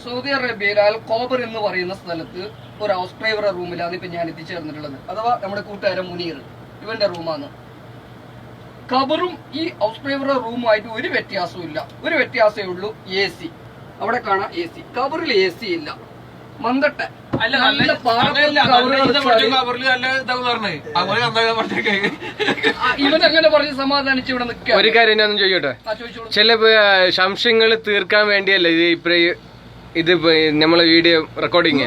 Saudi അറേബ്യയിൽ അൽ ഖോബർ എന്ന് പറയുന്ന സ്ഥലത്ത് ഒരു ഹൗസ് ഡ്രൈവറുടെ റൂമിലാണ് ഇപ്പൊ ഞാൻ എത്തിച്ചേർന്നിട്ടുള്ളത്. അഥവാ നമ്മുടെ കൂട്ടുകാരൻ മുനീർ, ഇവന്റെ റൂമാണ്. ഖബറും ഈ ഹൗസ് ഡ്രൈവറുടെ റൂമുമായിട്ട് ഒരു വ്യത്യാസവും ഇല്ല. ഒരു വ്യത്യാസമേ ഉള്ളൂ, AC. അവിടെ കാണാം AC. ഖബറിൽ AC ഇല്ല. മന്തട്ടെ ഇവൻ അങ്ങനെ പറഞ്ഞ് സമാധാനിച്ച് ഇവിടെ നിൽക്കുക. ഒരു കാര്യം ഞാൻ ചോദിക്കട്ടെ, ചില സംശയങ്ങൾ തീർക്കാൻ വേണ്ടിയല്ലേ ഇത് നമ്മളെ വീഡിയോ റെക്കോർഡിങ്?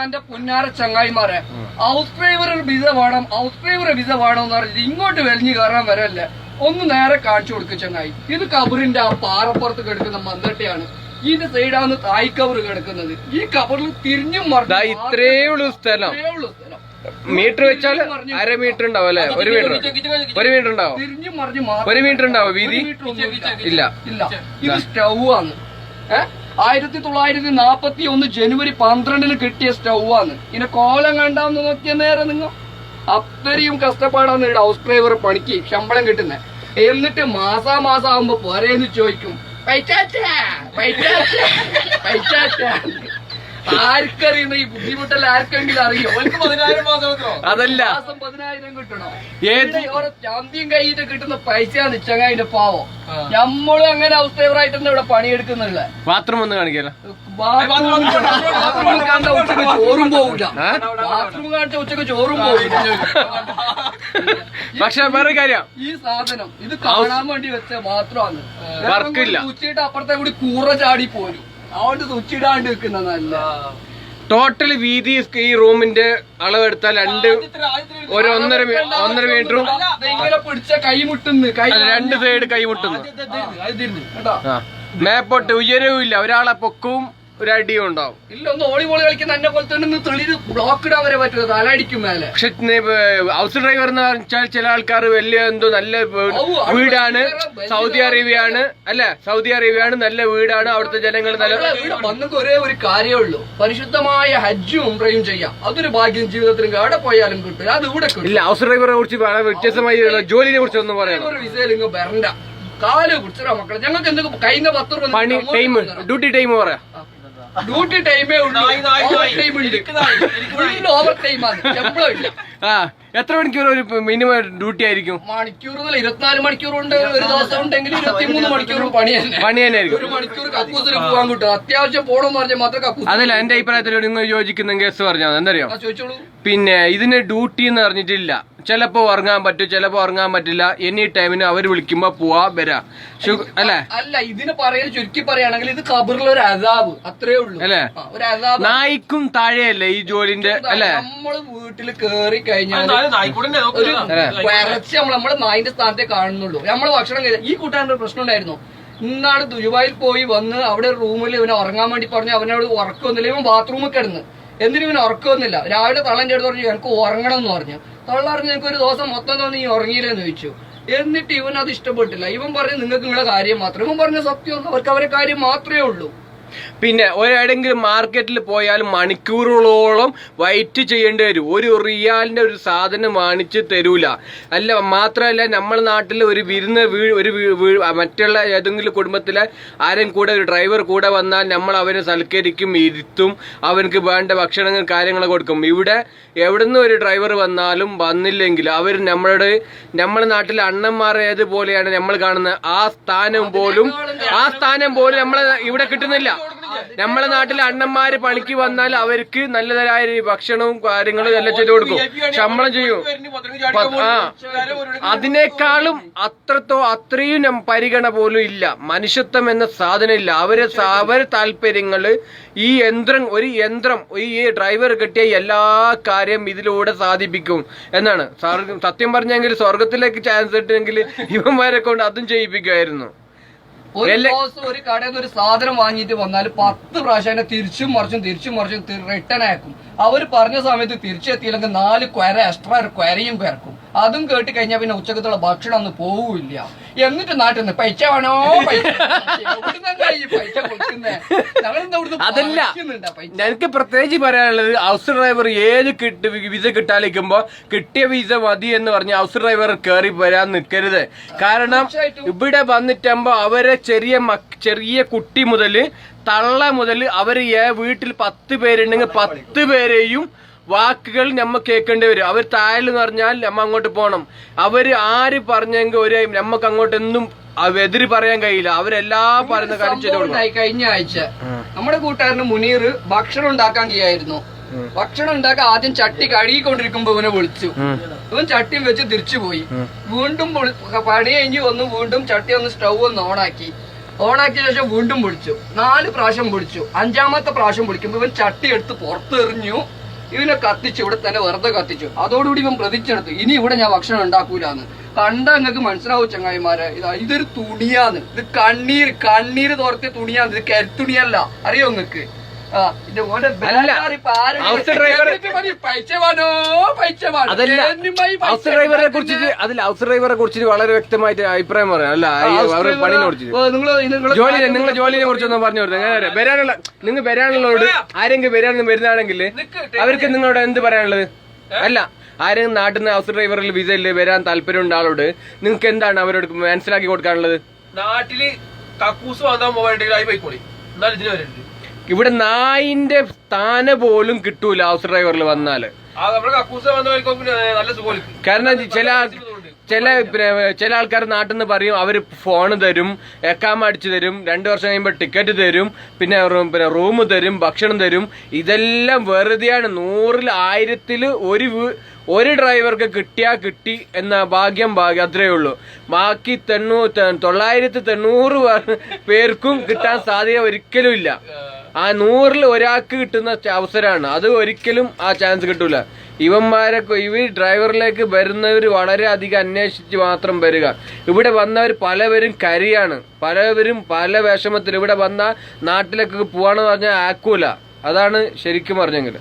എന്റെ പുന്നാര ചങ്ങായിമാരെ, ഹൗസ് ഡ്രൈവർ വിസ വേണം, ഹൗസ് ഡ്രൈവർ വിസ വേണം എന്ന് പറഞ്ഞിട്ട് ഇങ്ങോട്ട് വലിഞ്ഞു കയറാൻ വരല്ലേ. ഒന്ന് നേരെ കാണിച്ചു കൊടുക്കും ചങ്ങായി. ഇത് കബറിന്റെ ആ പാറപ്പുറത്ത് കിടക്കുന്ന മന്തട്ടയാണ്. ഇതിന്റെ സൈഡാണ് തായ് കബർ കിടക്കുന്നത്. ഈ കബറിൽ തിരിഞ്ഞും ഇത്രേ ഉള്ളൂ സ്ഥലം. മീറ്റർ വെച്ചാൽ 1/2 മീറ്റർ ഉണ്ടാവും അല്ലെ? 1 മീറ്റർ ഉണ്ടാവും. തിരിഞ്ഞും മറിഞ്ഞു 1 മീറ്റർ ഉണ്ടാവും വീതി? ഇല്ല. ഇത് സ്റ്റൗ ആണ്. 1941 ജനുവരി 12 കിട്ടിയ സ്റ്റൗ ആണ്. ഇതിന്റെ കോലം കണ്ടാന്ന് നോക്കിയ നേരം നിങ്ങൾ അത്രയും കഷ്ടപ്പാടാണ് ഇവിടെ ഹൗസ് ഡ്രൈവർ പണിക്ക് ശമ്പളം കിട്ടുന്നത്. എന്നിട്ട് മാസാമാസം ആകുമ്പോ പോരേന്ന് ചോദിക്കും, ആർക്കറിയുന്ന ഈ ബുദ്ധിമുട്ടല്ല ആർക്കെങ്കിലും അറിയോ? അതല്ല, മാസം 10,000 കിട്ടണോ? ഓരോ ചാന്തിയും കൈയിട്ട് കിട്ടുന്ന പൈസയാണ് ചങ്ങായിന്റെ പാവം. നമ്മളും അങ്ങനെ ഹൗസ് ഡ്രൈവറായിട്ടൊന്നും ഇവിടെ പണിയെടുക്കുന്നില്ല. ബാത്റൂം ഒന്ന് കാണിക്കാലോ. ബാത്റൂം കാണിച്ച ഉച്ചക്ക് ചോറും പോവില്ല. ബാത്റൂം കാണിച്ച ഉച്ചക്ക് ചോറും പോവില്ല. പക്ഷെ വേറെ കാര്യം, ഈ സാധനം ഇത് കാണാൻ വേണ്ടി വെച്ച മാത്രമാണ്. വർക്കില്ല. ഉച്ചയിട്ട് അപ്പുറത്തെ കൂടി കൂറ ചാടി പോരും. അതുകൊണ്ട് തുച്ചിടാണ്ട് വെക്കുന്നതല്ല. ടോട്ടൽ വീതി ഈ റൂമിന്റെ അളവെടുത്താൽ 1.5 മീറ്ററും ഇങ്ങനെ പിടിച്ച കൈമുട്ടുന്നു. 2 സൈഡ് കൈമുട്ടുന്നു. മേപ്പോട്ട് ഉയരവും ഇല്ല, ഒരാളെ പൊക്കവും ഒരടിയും ഉണ്ടാവും. ഇല്ല, ഒന്ന് ഓളിബോളി കളിക്കുന്ന എന്നെ പോലെ തന്നെ തെളിയിൽ ബ്ലോക്ക് ഇടാൻ വരെ പറ്റുമോ? തലടിക്കും മേലെ. പക്ഷെ ഹൗസ് ഡ്രൈവർ എന്ന് പറഞ്ഞാൽ ചില ആൾക്കാർ വലിയ എന്തോ നല്ല വീടാണ്, സൗദി അറേബ്യയാണ് അല്ലെ? സൗദി അറേബ്യയാണ്, നല്ല വീടാണ്, അവിടുത്തെ ജനങ്ങൾ നല്ല വന്നൊക്കെ ഒരേ ഒരു കാര്യമേ ഉള്ളൂ, പരിശുദ്ധമായ ഹജ്ജും ഉംറയും ചെയ്യാം. അതൊരു ഭാഗ്യം ജീവിതത്തിൽ എവിടെ പോയാലും കിട്ടും. അത് ഇവിടെ ഇല്ല. ഹൗസ് ഡ്രൈവറെ കുറിച്ച് വ്യത്യസ്തമായി ജോലിനെ കുറിച്ച് ഒന്നും പറയാം. വിസയിൽ ഇങ്ങ് വരണ്ട, കാല് പിടിച്ചോ മക്കളെ. ഞങ്ങൾക്ക് എന്തൊക്കെ കഴിഞ്ഞ 10 രൂപ പണി ടൈം, ഡ്യൂട്ടി ടൈം പറയാം. ഡ്യൂട്ടി ടൈമേ ഉള്ളൂ. ഓവർ ടൈമാണ്, ശമ്പളം ഇല്ല. എത്ര മണിക്കൂർ ഒരു മിനിമം ഡ്യൂട്ടി ആയിരിക്കും? മണിക്കൂറുകൾ 24 മണിക്കൂറുണ്ട്. ഒരു ദിവസം ഉണ്ടെങ്കിൽ 23 മണിക്കൂറും പണി തന്നെ ആയിരിക്കും. 1 മണിക്കൂർ കക്കൂസിൽ പോകാൻ കിട്ടും. അത്യാവശ്യം പോകണമെന്ന് പറഞ്ഞാൽ മാത്രം കക്കൂസ്. അതല്ല, എന്റെ അഭിപ്രായത്തിൽ നിങ്ങൾ യോജിക്കുന്ന കേസ് പറഞ്ഞാൽ എന്തറിയോ? ചോദിച്ചോളൂ. പിന്നെ ഇതിന് ഡ്യൂട്ടി എന്ന് പറഞ്ഞിട്ടില്ല. ചിലപ്പോ ഉറങ്ങാൻ പറ്റും, ചിലപ്പോ ഉറങ്ങാൻ പറ്റില്ല. എനി ടൈമിന് അവർ വിളിക്കുമ്പോ പോവാ വരാ അല്ലെ? അല്ല, ഇതിന് പറയാൻ ചുരുക്കി പറയുകയാണെങ്കിൽ ഇത് ഖബറിൽ ഒരു അസാബ്, അത്രേ ഉള്ളൂ അല്ലെ? ഒരു അസാബ്. നായിക്കും താഴെയല്ലേ ഈ ജോലിന്റെ അല്ലെ? നമ്മള് വീട്ടിൽ കേറി കഴിഞ്ഞാൽ നമ്മള് നായിന്റെ സ്ഥാനത്തെ കാണുന്നുള്ളൂ. നമ്മള് ഭക്ഷണം കഴിച്ചാൽ ഈ കൂട്ടാൻ്റെ പ്രശ്നം ഉണ്ടായിരുന്നു. ഇന്നാണ് ദുബായിൽ പോയി വന്ന് അവിടെ റൂമിൽ ഇവനെ ഉറങ്ങാൻ വേണ്ടി പറഞ്ഞു. അവനോട് ഉറക്കമൊന്നുമില്ല. ഇവൻ ബാത്റൂമിൽ കിടന്ന്. എന്തിനും ഇവന് ഉറക്കമൊന്നുമില്ല. രാവിലെ തള്ളൻ്റെ അടുത്ത് പറഞ്ഞു എനിക്ക് ഉറങ്ങണം എന്ന് പറഞ്ഞു. തള്ളറിഞ്ഞ് എനിക്ക് ഒരു ദിവസം മൊത്തം തോന്നി നീ ഉറങ്ങിയില്ലെന്ന് ചോദിച്ചു. എന്നിട്ട് ഇവൻ അത് ഇഷ്ടപ്പെട്ടില്ല. ഇവൻ പറഞ്ഞു നിങ്ങൾക്ക് നിങ്ങളുടെ കാര്യം മാത്രം. ഇവൻ പറഞ്ഞ സത്യം, അവർക്ക് അവരുടെ കാര്യം മാത്രമേ ഉള്ളൂ. പിന്നെ ഒരെടെങ്കിലും മാർക്കറ്റിൽ പോയാൽ മണിക്കൂറുകളോളം വെയിറ്റ് ചെയ്യേണ്ടി വരും. ഒരു റിയാലിന്റെ ഒരു സാധനം വാങ്ങിച്ച് തരൂല. അല്ല, മാത്രമല്ല നമ്മളെ നാട്ടിൽ ഒരു വിരുന്ന് മറ്റുള്ള ഏതെങ്കിലും കുടുംബത്തിലെ ആരും കൂടെ ഒരു ഡ്രൈവർ കൂടെ വന്നാൽ നമ്മൾ അവനെ സൽക്കരിക്കും, ഇരുത്തും, അവനക്ക് വേണ്ട ഭക്ഷണങ്ങൾ കാര്യങ്ങൾ കൊടുക്കും. ഇവിടെ എവിടുന്ന് ഒരു ഡ്രൈവർ വന്നാലും വന്നില്ലെങ്കിൽ അവർ നമ്മളെ നാട്ടിലെ അണ്ണന്മാർ ഏതുപോലെയാണ് നമ്മൾ കാണുന്നത്, ആ സ്ഥാനം പോലും നമ്മളെ ഇവിടെ കിട്ടുന്നില്ല. നമ്മളെ നാട്ടിലെ അണ്ണന്മാര് പണിക്ക് വന്നാൽ അവർക്ക് നല്ലതായ ഭക്ഷണവും കാര്യങ്ങളും എല്ലാം ചെയ്തു കൊടുക്കും, ശമ്പളം ചെയ്യും. അതിനേക്കാളും അത്രയും പരിഗണന പോലും ഇല്ല. മനുഷ്യത്വം എന്ന സാധനം ഇല്ല. അവരെ താല്പര്യങ്ങള് ഈ ഈ ഡ്രൈവർ കിട്ടിയ എല്ലാ കാര്യം ഇതിലൂടെ സാധിപ്പിക്കും എന്നാണ്. സത്യം പറഞ്ഞെങ്കിൽ സ്വർഗത്തിലേക്ക് ചാൻസ് കിട്ടുമെങ്കിൽ ഇവന്മാരെ കൊണ്ട് അതും ചെയ്യിപ്പിക്കുമായിരുന്നു. ഒരു ദിവസം ഒരു കടയിൽ നിന്ന് ഒരു സാധനം വാങ്ങിയിട്ട് വന്നാൽ 10 പ്രാവശ്യം അതിനെ തിരിച്ചും മറിച്ചും റിട്ടേൺ ആക്കും. അവർ പറഞ്ഞ സമയത്ത് തിരിച്ചെത്തിയില്ലെങ്കിൽ 4 ക്വര എക്സ്ട്രാ ഒരു ക്വരയും പേർക്കും. അതും കേട്ട് കഴിഞ്ഞാൽ പിന്നെ ഉച്ചക്കത്തുള്ള ഭക്ഷണം ഒന്നും പോവില്ല. എന്നിട്ട് നാട്ടിൽ നിന്ന് പൈസ വേണോ പൈസ ഈ പൈസ കൊടുക്കുന്നേ അതല്ല എനിക്ക് പ്രത്യേകിച്ച് പറയാനുള്ളത് ഹൗസ് ഡ്രൈവർ ഏത് വിസ കിട്ടാലിരിക്കുമ്പോ കിട്ടിയ വിസ മതി എന്ന് പറഞ്ഞ് ഹൗസ് ഡ്രൈവർ കയറി വരാൻ നിൽക്കരുത്. കാരണം ഇവിടെ വന്നിട്ടാകുമ്പോ അവരെ ചെറിയ കുട്ടി മുതല് തള്ള മുതൽ അവര് വീട്ടിൽ 10 പേരുണ്ടെങ്കിൽ 10 പേരെയും വാക്കുകൾ നമ്മ കേൾക്കേണ്ടി വരും. അവർ താഴെന്ന് പറഞ്ഞാൽ നമ്മ അങ്ങോട്ട് പോകണം. അവര് ആര് പറഞ്ഞെങ്കിൽ ഒരു നമ്മക്ക് അങ്ങോട്ട് എന്നും എതിര് പറയാൻ കഴിയില്ല. അവരെല്ലാം പറയുന്ന കാര്യം ചെയ്തോളൂ. കഴിഞ്ഞ ആഴ്ച നമ്മുടെ കൂട്ടുകാരന് മുനീർ ഭക്ഷണം ഉണ്ടാക്കാൻ ചെയ്യായിരുന്നു. ഭക്ഷണം ഉണ്ടാക്കാൻ ആദ്യം ചട്ടി കഴുകിക്കൊണ്ടിരിക്കുമ്പോ ഇവനെ വിളിച്ചു. ഇവൻ ചട്ടിയും വെച്ച് തിരിച്ചു പോയി. വീണ്ടും പണി കഴിഞ്ഞ് വന്ന് വീണ്ടും ചട്ടി ഒന്ന് സ്റ്റൗ ഒന്ന് ഓണാക്കിയ ശേഷം വീണ്ടും വിളിച്ചു. 4 പ്രാവശ്യം വിളിച്ചു. 5ാമത്തെ പ്രാവശ്യം വിളിക്കുമ്പോ ഇവൻ ചട്ടി എടുത്ത് പുറത്തെറിഞ്ഞു. ഇവനെ കത്തിച്ചു, ഇവിടെ തന്നെ വെറുതെ കത്തിച്ചു. അതോടുകൂടി ഇവൻ പ്രതിച്ചെടുത്തു, ഇനി ഇവിടെ ഞാൻ ഭക്ഷണം ഉണ്ടാക്കൂലെന്ന്. കണ്ട നിങ്ങൾക്ക് മനസ്സിലാവും ചങ്ങായിമാരെ, ഇതൊരു തുണിയാന്ന്. ഇത് കണ്ണീര് തോർത്തിയ തുണിയാന്ന്. ഇത് കരുത്തുണിയല്ല. അറിയോ നിങ്ങക്ക്? ഹൗസ് ഡ്രൈവറെ കുറിച്ചിട്ട് വളരെ വ്യക്തമായിട്ട് അഭിപ്രായം പറയാം. അല്ല പണിനെ കുറിച്ചിട്ട് നിങ്ങളെ ജോലിനെ കുറിച്ചൊന്നും പറഞ്ഞു കൊടുത്തത് നിങ്ങൾ വരാനുള്ളവരോട് ആരെങ്കിലും വരുന്നതാണെങ്കിൽ അവർക്ക് നിങ്ങളോട് എന്ത് പറയാനുള്ളത്? അല്ല, ആരെങ്കിലും നാട്ടിൽ നിന്ന് ഹൗസ് ഡ്രൈവറിൽ വിസയിൽ വരാൻ താല്പര്യമുണ്ട് ആളോട് നിങ്ങൾക്ക് എന്താണ് അവരോട് മനസ്സിലാക്കി കൊടുക്കാനുള്ളത്? നാട്ടില് കക്കൂസ് വാങ്ങാൻ പോകാനുണ്ടെങ്കിൽ ആയി പോയിക്കോളി. എന്നാൽ ഇതിന് വരരുത്. ഇവിടെ നായിന്റെ സ്ഥാനം പോലും കിട്ടൂല ഹൗസ് ഡ്രൈവറിൽ വന്നാല്. കാരണം ചില ആൾക്കാർ നാട്ടിൽ നിന്ന് പറയും അവര് ഫോണ് തരും, എക്കാമ അടിച്ചു തരും, 2 വർഷം കഴിയുമ്പോ ടിക്കറ്റ് തരും, പിന്നെ റൂം തരും, ഭക്ഷണം തരും. ഇതെല്ലാം വെറുതെയാണ്. 100ൽ 1000ൽ ഒരു ഡ്രൈവർക്ക് കിട്ടി എന്ന ഭാഗ്യം അത്രേ ഉള്ളൂ. ബാക്കി 990 പേർക്കും കിട്ടാൻ സാധ്യത ഒരിക്കലും ഇല്ല. ആ 100ൽ ഒരാൾക്ക് കിട്ടുന്ന അവസരമാണ് അത്. ഒരിക്കലും ആ ചാൻസ് കിട്ടൂല. ഇവർ ഡ്രൈവറിലേക്ക് വരുന്നവർ വളരെ അധികം അന്വേഷിച്ച് മാത്രം വരിക. ഇവിടെ വന്നവർ പലവരും കരിയാണ്, പലവരും പല വിഷമത്തിൽ. ഇവിടെ വന്നാൽ നാട്ടിലേക്ക് പോവാണെന്ന് പറഞ്ഞാൽ ആക്കൂല. അതാണ് ശരിക്കും പറഞ്ഞെങ്കിൽ.